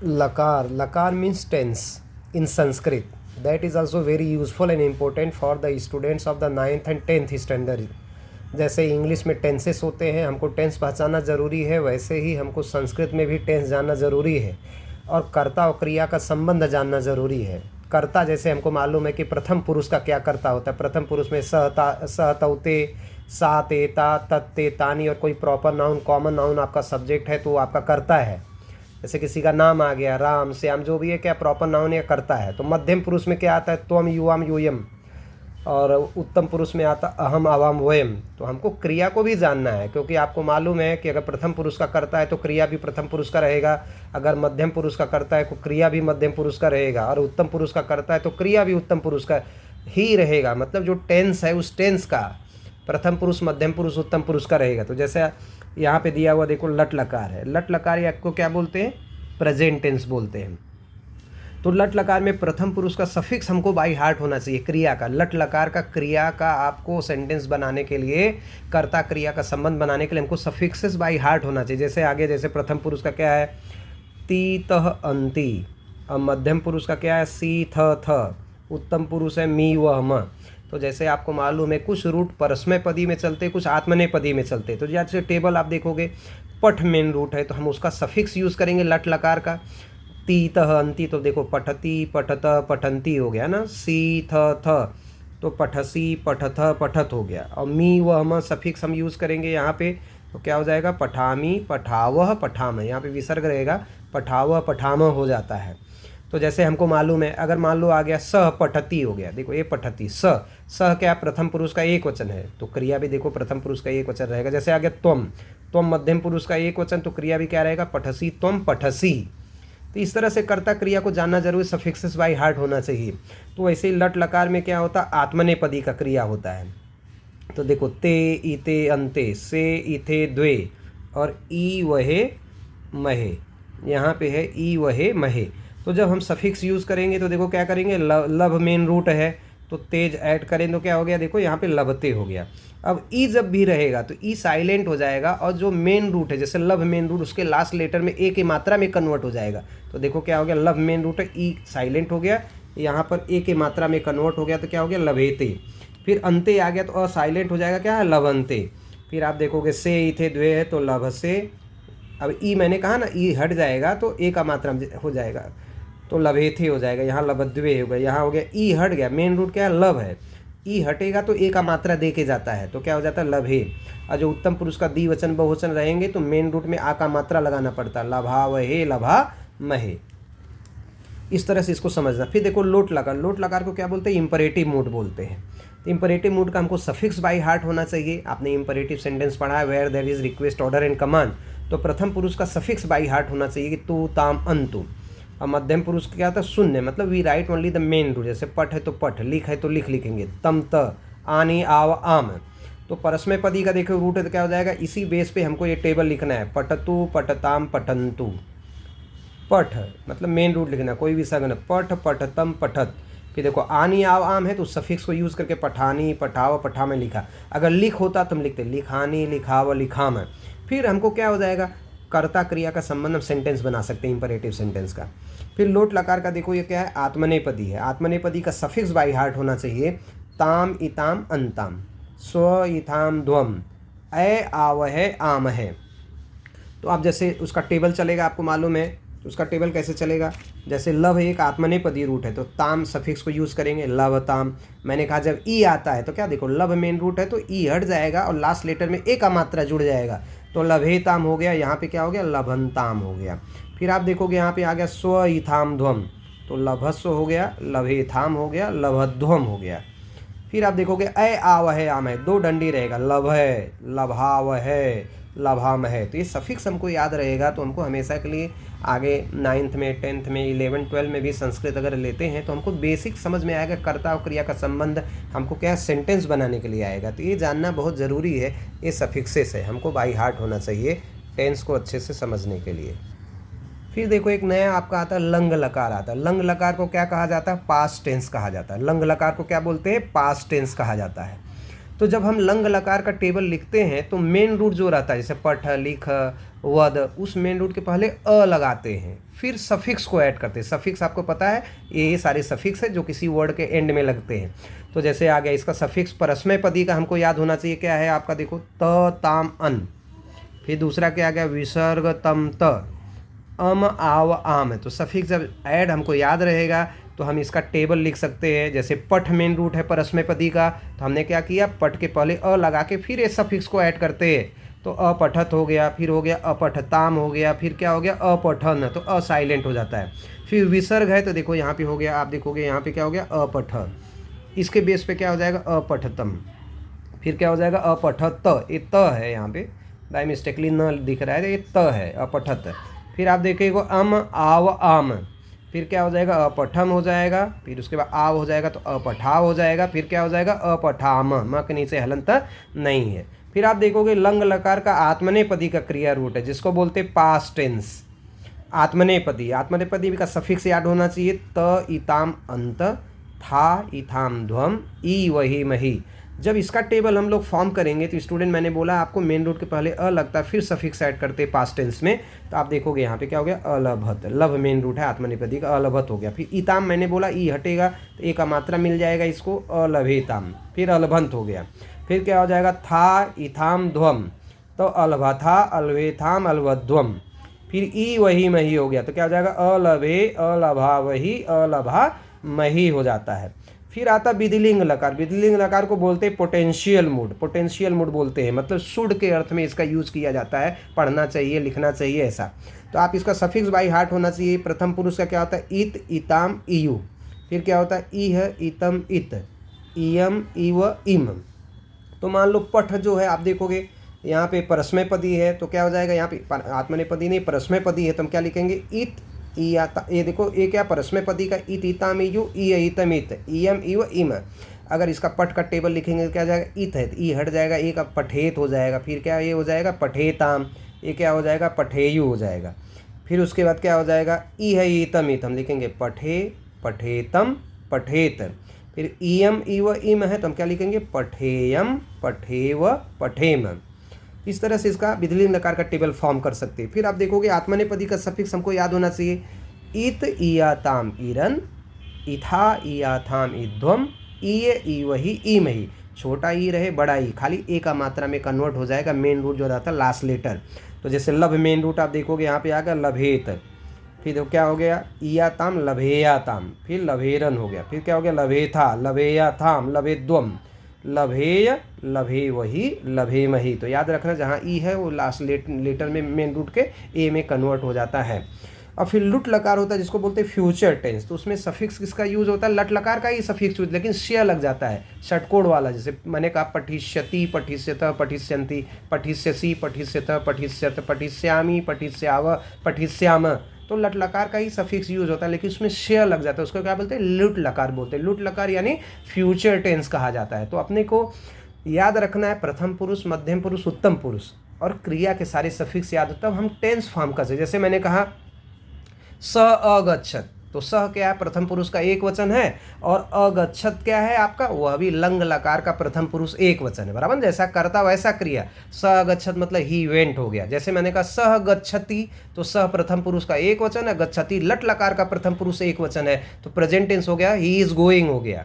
Lakar. Lakar means tense in Sanskrit. That is also very useful and important for the students of the 9th and 10th standard. जैसे English में tenses होते हैं, हमको tense पहचानना ज़रूरी है, वैसे ही हमको संस्कृत में भी टेंस जानना ज़रूरी है और कर्ता और क्रिया का संबंध जानना ज़रूरी है। कर्ता जैसे हमको मालूम है कि प्रथम पुरुष का क्या कर्ता होता है। प्रथम पुरुष में सहतौते, सा, ते, ता, तत्ते, तानी और कोई प्रॉपर नाउन, कॉमन नाउन आपका सब्जेक्ट है तो वो आपका कर्ता है। जैसे किसी का नाम आ गया, राम, श्याम, जो भी है, क्या प्रॉपर नाउन या करता है। तो मध्यम पुरुष में क्या आता है? त्वम, युवाम, यूयम। और उत्तम पुरुष में आता अहम, आवाम, वयम। तो हमको क्रिया को भी जानना है, क्योंकि आपको मालूम है कि अगर प्रथम पुरुष का करता है तो क्रिया भी प्रथम पुरुष का रहेगा, अगर मध्यम पुरुष का करता है तो क्रिया भी मध्यम पुरुष का रहेगा, और उत्तम पुरुष का करता है तो क्रिया भी उत्तम पुरुष का ही रहेगा। मतलब जो टेंस है उस टेंस का प्रथम पुरुष, मध्यम पुरुष, उत्तम पुरुष का रहेगा। तो जैसे यहाँ पे दिया हुआ देखो, लट लकार है। लट लकार या को क्या बोलते हैं? प्रेजेंट टेंस बोलते हैं। तो लट लकार में प्रथम पुरुष का सफिक्स हमको बाई हार्ट होना चाहिए क्रिया का। लट लकार का क्रिया का आपको सेंटेंस बनाने के लिए, कर्ता क्रिया का संबंध बनाने के लिए हमको सफिक्सेस बाई हार्ट होना चाहिए। जैसे आगे, जैसे प्रथम पुरुष का क्या है? ती, तह, अंति। अब मध्यम पुरुष का क्या है? सी, थ। उत्तम पुरुष है मी, वह, म। तो जैसे आपको मालूम है कुछ रूट परस्मय पदी में चलते, कुछ आत्मनेय पदी में चलते। तो जैसे टेबल आप देखोगे, पठ मेन रूट है तो हम उसका सफिक्स यूज़ करेंगे लट लकार का। ती, तह, अंति, तो देखो पठती, पठत, पठंती हो गया ना। सी, थ, तो पठसी, पठथ, पठत हो गया। और मी, वह, म सफिक्स हम यूज़ करेंगे यहाँ पे, तो क्या हो जाएगा? पठामी, पठावह, पठाम। यहाँ पे विसर्ग रहेगा, पठावह, पठाम हो जाता है। तो जैसे हमको मालूम है, अगर मान लो आ गया सह पठती हो गया, देखो ये पठती, सह क्या? प्रथम पुरुष का एक वचन है तो क्रिया भी देखो प्रथम पुरुष का एक वचन रहेगा। जैसे आ गया त्वम, त्वम मध्यम पुरुष का एक वचन तो क्रिया भी क्या रहेगा? पठसी, त्वम, पठसी। तो इस तरह से कर्ता क्रिया को जानना जरूरी, सफिक्सेस बाई हार्ट होना चाहिए। तो वैसे ही लट लकार में क्या होता? आत्मनेपदी का क्रिया होता है। तो देखो ते, इते, अंते, से, इथे, द्वे, और ई, वहे, महे। यहाँ पे है ई, वहे, महे। तो जब हम सफिक्स यूज़ करेंगे तो देखो क्या करेंगे? लभ मेन रूट है तो तेज ऐड करें तो क्या हो गया? देखो यहाँ पे लभते हो गया। अब ई जब भी रहेगा तो ई साइलेंट हो जाएगा, और जो मेन रूट है जैसे लभ मेन रूट, उसके लास्ट लेटर में ए की मात्रा में कन्वर्ट हो जाएगा। तो देखो क्या हो गया? लभ मेन रूट है, ई साइलेंट हो गया, यहाँ पर ए की मात्रा में कन्वर्ट हो गया तो क्या हो गया? लभेते। फिर अंते आ गया तो असाइलेंट हो जाएगा, क्या है? लभंते। फिर आप देखोगे से, इथे, द्वे है तो लभ से। अब ई मैंने कहा ना, ई हट जाएगा तो ए का मात्रा हो जाएगा तो लभेथे हो जाएगा, यहाँ लभद्वे हो गया, यहाँ हो गया ई हट गया। मेन रूट क्या है? लभ है, ई हटेगा तो ए का मात्रा दे के जाता है तो क्या हो जाता है? लभे। और जो उत्तम पुरुष का द्विवचन बहुवचन रहेंगे तो मेन रूट में आ का मात्रा लगाना पड़ता है, लभा, वहे, लभा, महे। इस तरह से इसको समझना। फिर देखो लोट लकार, लोट लकार को क्या बोलते हैं? इंपरेटिव मूड बोलते हैं। तो इंपरेटिव मूड का हमको सफिक्स बाई हार्ट होना चाहिए। आपने इंपरेटिव सेंटेंस पढ़ा है, where there is request, order and command, तो प्रथम पुरुष का सफिक्स बाई हार्ट होना चाहिए कि तू, ताम, अंतु। और मध्यम पुरुष क्या होता है? शून्य, मतलब we write only the main root. जैसे पठ है तो पठ, लिख है तो लिख लिखेंगे, तम, त, आनी, आव, आम। तो परस्मय पदी का देखो रूट है तो क्या हो जाएगा? इसी बेस पे हमको ये टेबल लिखना है, पठतु, पठताम, पठंतु। पठ मतलब मेन रूट लिखना, कोई भी सगन, पठ, पठतम, पठत। फिर देखो आनी, आव, आम है तो सफिक्स को यूज़ करके पठानी, पठाव, पठा में लिखा। अगर लिख होता तो हम लिखते लिखानी, लिखाव, लिखाम। फिर हमको क्या हो जाएगा? कर्ता क्रिया का संबंध हम सेंटेंस बना सकते हैं, इंपरेटिव सेंटेंस का। फिर लोट लकार का देखो ये क्या है? आत्मनेपदी है। आत्मनेपदी का सफिक्स बाई हार्ट होना चाहिए, ताम, इताम, अंताम, स्व, इथाम, ध्वम, ए, आव है, आम है। तो आप जैसे उसका टेबल चलेगा, आपको मालूम है तो उसका टेबल कैसे चलेगा? जैसे लव एक आत्मनेपदी रूट है तो ताम सफिक्स को यूज़ करेंगे, लव, ताम। मैंने कहा जब ई आता है तो क्या देखो, लव मेन रूट है तो ई हट जाएगा और लास्ट लेटर में ए का मात्रा जुड़ जाएगा तो लभेताम हो गया। यहाँ पे क्या हो गया? लभनताम हो गया। फिर आप देखोगे यहाँ पे आ गया स्व, इथाम, ध्वम, तो लभस्व हो गया, लभेथाम हो गया, लभध्वम हो गया। फिर आप देखोगे अ, आव है, आम है, दो डंडी रहेगा, लभ है, लभाव है, लभाम है। तो ये सफिक्स हमको याद रहेगा तो हमको हमेशा के लिए आगे 9th में, 10th में, 11, 12 में भी संस्कृत अगर लेते हैं तो हमको बेसिक समझ में आएगा। कर्ता और क्रिया का संबंध हमको क्या सेंटेंस बनाने के लिए आएगा। तो ये जानना बहुत ज़रूरी है। ये सफिक्सेस है, हमको बाई हार्ट होना चाहिए टेंस को अच्छे से समझने के लिए। फिर देखो एक नया आपका आता है लंग लकार आता है। लंग लकार को क्या कहा जाता है? पास्ट टेंस कहा जाता है। लंग लकार को क्या बोलते हैं? पास्ट टेंस कहा जाता है। तो जब हम लंग लकार का टेबल लिखते हैं तो मेन रूट जो रहता है, जैसे पठ, लिख, वद, उस मेन रूट के पहले अ लगाते हैं, फिर सफिक्स को ऐड करते हैं। सफिक्स आपको पता है, ये सारे सफिक्स है जो किसी वर्ड के एंड में लगते हैं। तो जैसे आ गया इसका सफिक्स परस्मय पदी का हमको याद होना चाहिए, क्या है आपका, देखो त, ताम, अन। फिर दूसरा क्या आ गया, विसर्ग, तम, त, अम, आव, आम है। तो सफिक्स जब ऐड हमको याद रहेगा तो हम इसका टेबल लिख सकते हैं। जैसे पठ मेन रूट है परस्मय पदी का, तो हमने क्या किया, पठ के पहले अ लगा के फिर इस सफिक्स को ऐड करते हैं। तो अपठत हो गया, फिर हो गया अपठताम हो गया, फिर क्या हो गया अपठन, तो अ साइलेंट हो जाता है। फिर विसर्ग है तो देखो यहाँ पे हो गया, आप देखोगे यहाँ पे क्या हो गया अपठ, इसके बेस पे क्या हो जाएगा अपठतम। फिर क्या हो जाएगा अपठत, ये त है यहाँ पे बाय मिस्टेकली न दिख रहा है, तो ये त है अपठत। फिर आप देखिएगा अम, आव, आम, फिर क्या हो जाएगा अपठम हो जाएगा, फिर उसके बाद आव हो जाएगा तो अपठाव हो जाएगा, फिर क्या हो जाएगा अपठाम, म के नीचे हलंत नहीं है। फिर आप देखोगे लंग लकार का आत्मनेपदी का क्रिया रूट है, जिसको बोलते पास्ट टेंस। आत्मनेपदी, आत्मनेपदी का सफिक्स याद होना चाहिए, त, इताम, अंत, था, इथाम, ध्वम, ई, वही, मही। जब इसका टेबल हम लोग फॉर्म करेंगे तो स्टूडेंट, मैंने बोला आपको मेन रूट के पहले अ लगता है, फिर सफिक्स ऐड करते हैं पास्ट टेंस में। तो आप देखोगे यहाँ पे क्या हो गया अलभत, लभ मेन रूट है आत्मनेपदी का, अलभत हो गया। फिर इताम मैंने बोला ई हटेगा तो ए का मात्रा मिल जाएगा इसको, अलभेताम, फिर अलभंत हो गया। फिर क्या हो जाएगा था, इथाम, ध्वम, तो अलभथा, अलभेथाम, अलभध्वम। फिर ई, वही, मही हो गया, तो क्या हो जाएगा अलभे, अलभा, वही, अलभा, मही हो जाता है। फिर आता विधिलिंग लकार। विधिलिंग लकार को बोलते हैं पोटेंशियल मूड, पोटेंशियल मूड बोलते हैं, मतलब शुड के अर्थ में इसका यूज किया जाता है, पढ़ना चाहिए, लिखना चाहिए ऐसा। तो आप इसका सफिक्स बाई हार्ट होना चाहिए। प्रथम पुरुष का क्या होता है इत, इताम, इयु। फिर क्या होता है इह, इतम, इत, इयम, इव, इम। तो मान लो पठ जो है आप देखोगे यहाँ पे परस्मय पदी है, तो क्या हो जाएगा यहाँ पे आत्मनेपदी नहीं परस्मय पदी है, तो हम क्या लिखेंगे इत, ये देखो ये क्या परस्मय पदी का इत, इताम, इयु, इतम, इत, इयम, इव, इम। अगर इसका पठ का टेबल लिखेंगे तो क्या हो जाएगा इत है, ई हट जाएगा, ए का पठेत हो जाएगा, फिर क्या ये हो जाएगा पठेताम, ये क्या हो जाएगा पठेयु हो जाएगा। फिर उसके बाद क्या हो जाएगा ई है, ईतम, इत हम लिखेंगे पठे, पठेतम, पठेत। फिर इयम, इव, इम है तो हम क्या लिखेंगे पठेयम, पठेव, पठेम। इस तरह से इसका विधिलिंग लकार का टेबल फॉर्म कर सकते हैं। फिर आप देखोगे आत्मनेपदी का सफिक्स हमको याद होना चाहिए, इत, इयाताम, इरन, इथा, इयाथाम, इध्वम, ईय, इवही, ईमही। छोटा ई रहे बड़ा ई, खाली ए का मात्रा में कन्वर्ट हो जाएगा, मेन रूट जो रहता है लास्ट लेटर। तो जैसे लभ मेन रूट आप देखोगे यहाँ पे आ गया लभेत, फिर तो क्या हो गया इयाताम, लभेयाताम, फिर लभेरन हो गया, फिर क्या हो गया लभेथा, लभेयाथाम, लभेद्वम, लभेय, लभे वही, लभे मही। तो याद रखना जहाँ ई है वो लास्ट लेटर में मेन रूट के ए में कन्वर्ट हो जाता है। और फिर लुट लकार होता है जिसको बोलते हैं फ्यूचर टेंस, तो उसमें सफिक्स किसका यूज होता है लट लकार का ही सफिक्स यूज, लेकिन श्य लग जाता है षटकोण वाला। जैसे मैंने कहा पठिष्यति, पठिष्यत, पठिष्यन्ति, पठिष्यसि, पठिष्यत, पठिष्यत, पठिष्यामि, पठिष्याव, पठिष्याम। तो लट लकार का ही सफिक्स यूज होता है, लेकिन उसमें श्य लग जाता है, उसको क्या बोलते हैं लुट लकार बोलते हैं। लुट लकार यानी फ्यूचर टेंस कहा जाता है। तो अपने को याद रखना है प्रथम पुरुष, मध्यम पुरुष, उत्तम पुरुष और क्रिया के सारे सफिक्स याद होता है, हम टेंस फॉर्म कर सकते। जैसे मैंने कहा स अगच्छत, तो सह क्या है प्रथम पुरुष का एक वचन है, और अगच्छत क्या है आपका वह भी लंग लकार का प्रथम पुरुष एक वचन है, बराबर। जैसा करता वैसा क्रिया, स अगच्छत मतलब ही वेंट हो गया। जैसे मैंने कहा सह गच्छति, तो सह प्रथम पुरुष का एक वचन है, गच्छति लट लकार का प्रथम पुरुष एक वचन है, तो प्रेजेंट टेंस हो गया, ही इज गोइंग हो गया।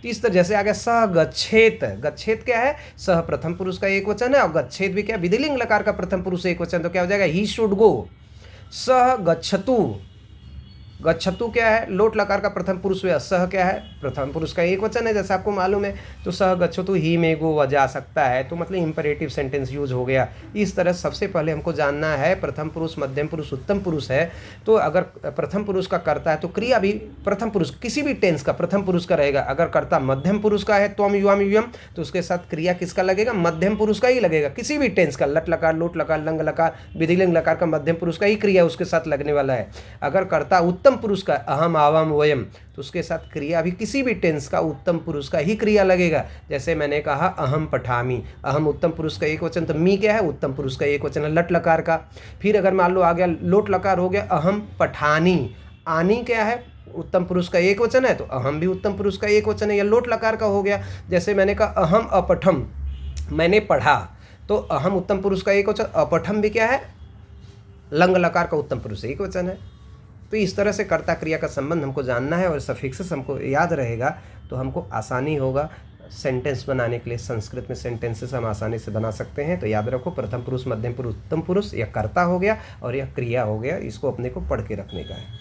तो इस तरह जैसे आ गया सह गच्छेत, गच्छेत क्या है सह प्रथम पुरुष का एक वचन है, और गच्छेत भी क्या विधिलिंग लकार का प्रथम पुरुष एक वचन, तो क्या हो जाएगा ही शुड गो। सह गच्छतु, गच्छतु क्या है लोट लकार का प्रथम पुरुष हुआ, सह क्या है प्रथम पुरुष का एक वचन है जैसा आपको मालूम है, तो सह गच्छतु ही में गो जा सकता है, तो मतलब इंपरेटिव सेंटेंस यूज हो गया। इस तरह सबसे पहले हमको जानना है प्रथम पुरुष, मध्यम पुरुष, उत्तम पुरुष है, तो अगर प्रथम पुरुष का करता है तो क्रिया भी प्रथम पुरुष किसी भी टेंस का प्रथम पुरुष का रहेगा। अगर कर्ता मध्यम पुरुष का है त्वम युवाम युयम, तो उसके साथ क्रिया किसका लगेगा मध्यम पुरुष का ही लगेगा, किसी भी टेंस का, लट लकार, लोट लकार, लंग लकार, विधिलिंग लकार का मध्यम पुरुष का ही क्रिया उसके साथ लगने वाला है। अगर कर्ता उत्तम पुरुष का अहम, आवाम, वयम, तो उसके साथ क्रिया भी किसी भी टेंस का उत्तम पुरुष का ही क्रिया लगेगा। जैसे मैंने कहा अहम पठामी, अहम उत्तम पुरुष का एक वचन, तो मी क्या है उत्तम पुरुष का एक वचन है लट लकार का। फिर अगर मान लो आ गया लोट लकार हो गया अहम पठानी, आनी क्या है उत्तम पुरुष का एक वचन है तो अहम भी उत्तम पुरुष का एक वचन है, या लोट लकार का हो गया। जैसे मैंने कहा अहम अपठम, मैंने पढ़ा, तो अहम उत्तम पुरुष का एक वचन, अपठम भी क्या है, लंग लकार का उत्तम पुरुष एक वचन है। तो इस तरह से कर्ता क्रिया का संबंध हमको जानना है और सफिक्सेस हमको याद रहेगा तो हमको आसानी होगा सेंटेंस बनाने के लिए। संस्कृत में सेंटेंसेस हम आसानी से बना सकते हैं। तो याद रखो, प्रथम पुरुष, मध्यम पुरुष, उत्तम पुरुष, यह कर्ता हो गया और यह क्रिया हो गया। इसको अपने को पढ़ के रखने का है।